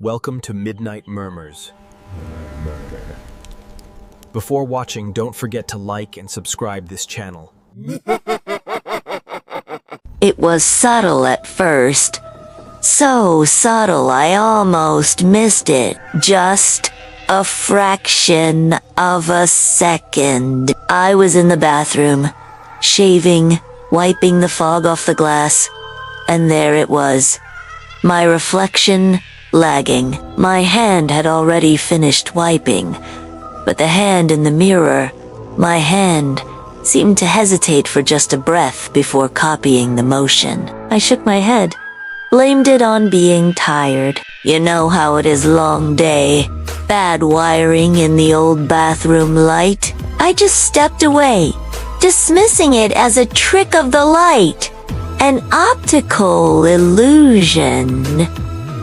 Welcome to Midnight Murmurs. Before watching, don't forget to like and subscribe this channel. It was subtle at first. So subtle I almost missed it. Just a fraction of a second. I was in the bathroom, shaving, wiping the fog off the glass, and there it was. My reflection lagging. My hand had already finished wiping, but the hand in the mirror, my hand, seemed to hesitate for just a breath before copying the motion. I shook my head, blamed it on being tired. You know how it is, long day, bad wiring in the old bathroom light. I just stepped away, dismissing it as a trick of the light, an optical illusion.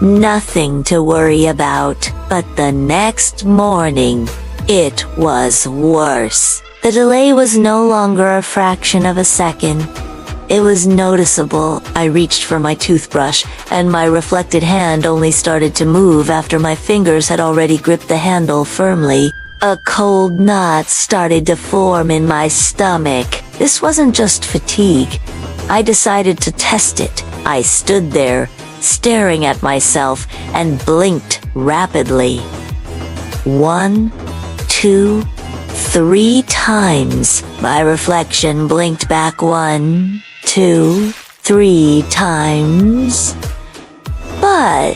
Nothing to worry about. But the next morning, it was worse. The delay was no longer a fraction of a second. It was noticeable. I reached for my toothbrush, and my reflected hand only started to move after my fingers had already gripped the handle firmly. A cold knot started to form in my stomach. This wasn't just fatigue. I decided to test it. I stood there, staring at myself, and blinked rapidly. 1, 2, 3 times. My reflection blinked back 1, 2, 3 times. But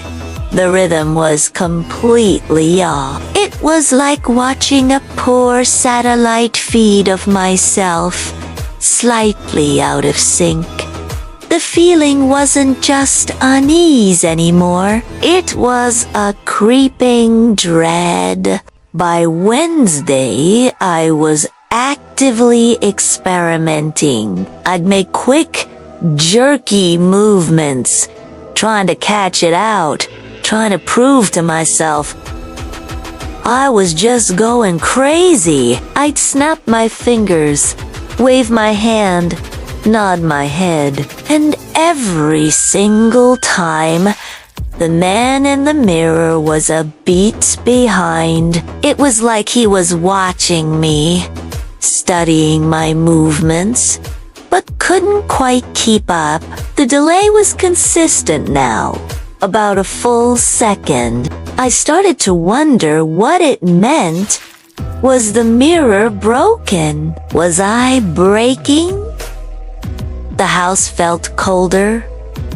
the rhythm was completely off. It was like watching a poor satellite feed of myself, slightly out of sync. The feeling wasn't just unease anymore. It was a creeping dread. By Wednesday, I was actively experimenting. I'd make quick, jerky movements, trying to catch it out, trying to prove to myself I was just going crazy. I'd snap my fingers, wave my hand, nod my head, and every single time, the man in the mirror was a beat behind. It was like he was watching me, studying my movements, but couldn't quite keep up. The delay was consistent now, about a full second. I started to wonder what it meant. Was the mirror broken? Was I breaking? The house felt colder,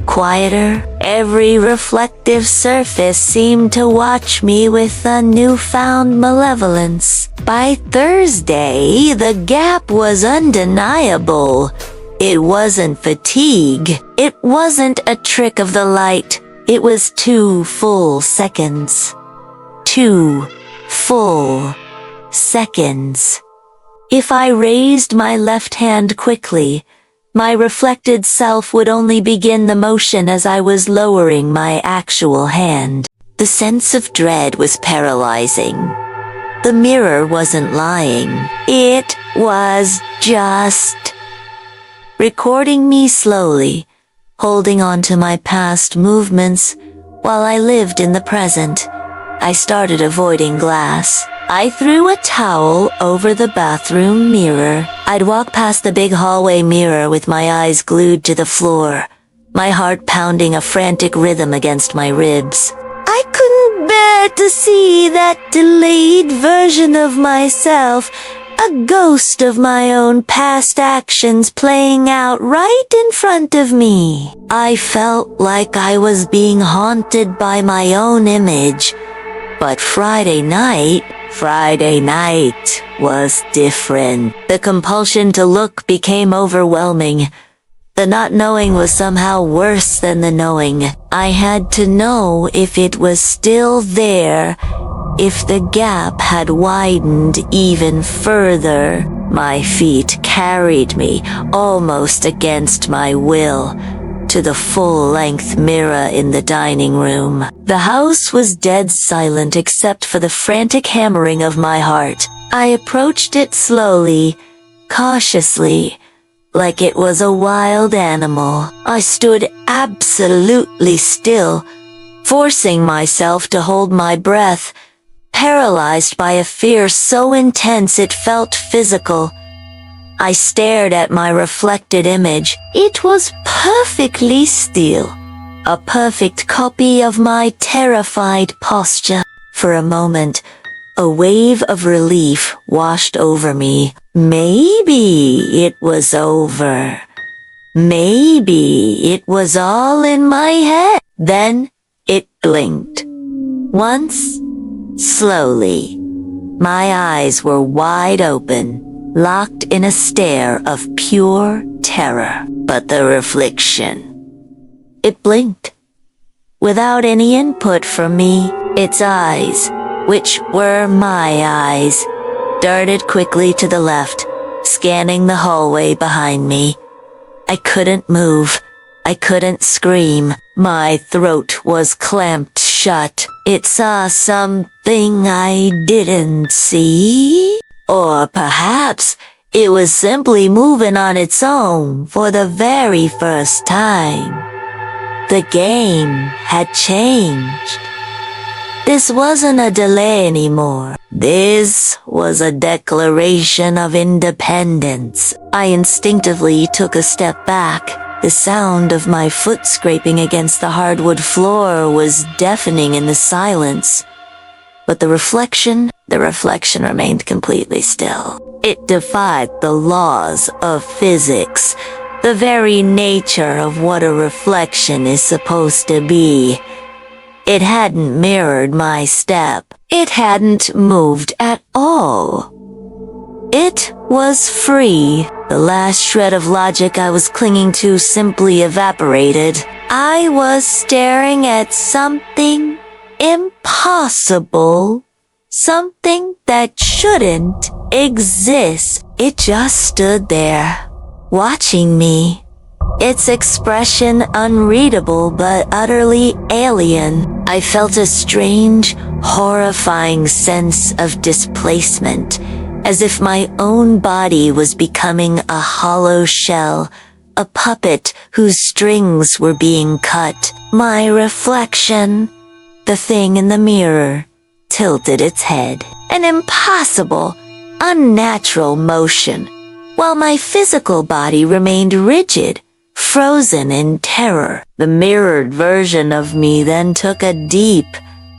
quieter. Every reflective surface seemed to watch me with a newfound malevolence. By Thursday, the gap was undeniable. It wasn't fatigue. It wasn't a trick of the light. It was 2 full seconds. 2 full seconds. If I raised my left hand quickly, my reflected self would only begin the motion as I was lowering my actual hand. The sense of dread was paralyzing. The mirror wasn't lying. It was just recording me slowly, holding on to my past movements while I lived in the present. I started avoiding glass. I threw a towel over the bathroom mirror. I'd walk past the big hallway mirror with my eyes glued to the floor, my heart pounding a frantic rhythm against my ribs. I couldn't bear to see that delayed version of myself, a ghost of my own past actions playing out right in front of me. I felt like I was being haunted by my own image. But Friday night was different. The compulsion to look became overwhelming. The not knowing was somehow worse than the knowing. I had to know if it was still there, if the gap had widened even further. My feet carried me, almost against my will, to the full-length mirror in the dining room. The house was dead silent except for the frantic hammering of my heart. I approached it slowly, cautiously, like it was a wild animal. I stood absolutely still, forcing myself to hold my breath, paralyzed by a fear so intense it felt physical. I stared at my reflected image. It was perfectly still, a perfect copy of my terrified posture. For a moment, a wave of relief washed over me. Maybe it was over. Maybe it was all in my head. Then it blinked. Once, slowly. My eyes were wide open, locked in a stare of pure terror. But the reflection, it blinked. Without any input from me, its eyes, which were my eyes, darted quickly to the left, scanning the hallway behind me. I couldn't move. I couldn't scream. My throat was clamped shut. It saw something I didn't see. Or perhaps it was simply moving on its own for the very first time. The game had changed. This wasn't a delay anymore. This was a declaration of independence. I instinctively took a step back. The sound of my foot scraping against the hardwood floor was deafening in the silence. But the reflection remained completely still. It defied the laws of physics, the very nature of what a reflection is supposed to be. It hadn't mirrored my step. It hadn't moved at all. It was free. The last shred of logic I was clinging to simply evaporated. I was staring at something impossible. Something that shouldn't exist. It just stood there, watching me. Its expression unreadable but utterly alien. I felt a strange, horrifying sense of displacement, as if my own body was becoming a hollow shell, a puppet whose strings were being cut. My reflection, the thing in the mirror, tilted its head. An impossible, unnatural motion, while my physical body remained rigid, frozen in terror. The mirrored version of me then took a deep,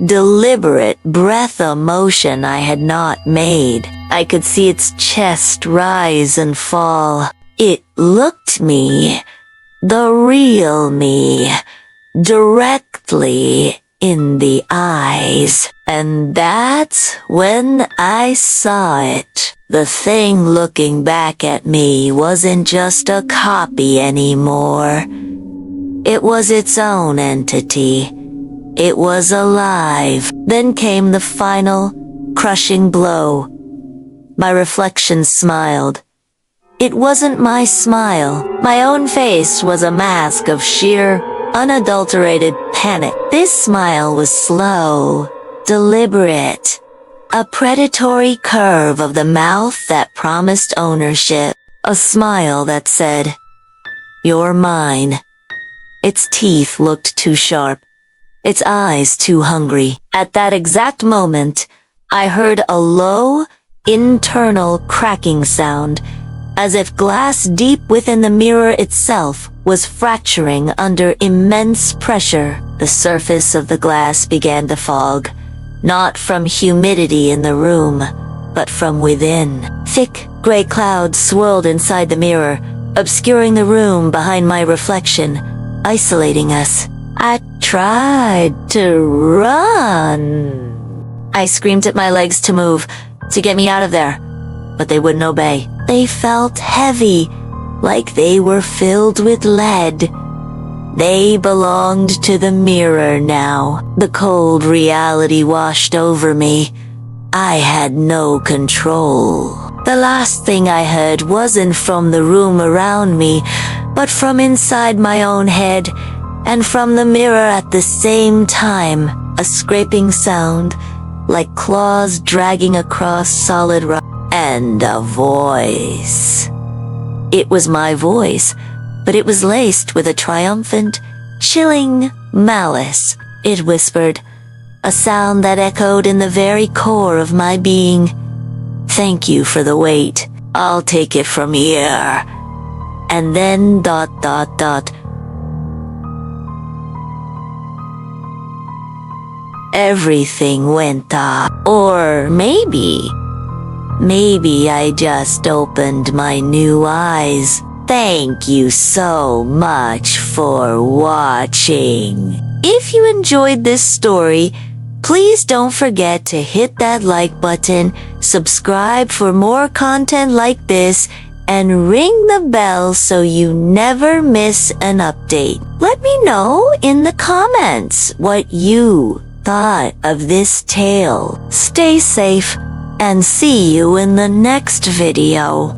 deliberate breath, a motion I had not made. I could see its chest rise and fall. It looked me, the real me, directly in the eyes. And that's when I saw it. The thing looking back at me wasn't just a copy anymore. It was its own entity. It was alive. Then came the final, crushing blow. My reflection smiled. It wasn't my smile. My own face was a mask of sheer, unadulterated panic. This smile was slow, deliberate, a predatory curve of the mouth that promised ownership. A smile that said, "You're mine." Its teeth looked too sharp, its eyes too hungry. At that exact moment, I heard a low, internal cracking sound, as if glass deep within the mirror itself was fracturing under immense pressure. The surface of the glass began to fog, not from humidity in the room, but from within. Thick, gray clouds swirled inside the mirror, obscuring the room behind my reflection, isolating us. I tried to run. I screamed at my legs to move, to get me out of there, but they wouldn't obey. They felt heavy, like they were filled with lead. They belonged to the mirror now. The cold reality washed over me. I had no control. The last thing I heard wasn't from the room around me, but from inside my own head, and from the mirror at the same time. A scraping sound, like claws dragging across solid rock. And a voice. It was my voice, but it was laced with a triumphant, chilling malice. it whispered, a sound that echoed in the very core of my being. Thank you for the wait. I'll take it from here. And then ... Everything went off. Or maybe I just opened my new eyes. Thank you so much for watching. If you enjoyed this story, please don't forget to hit that like button, subscribe for more content like this, and ring the bell so you never miss an update. Let me know in the comments what you thought of this tale. Stay safe and see you in the next video.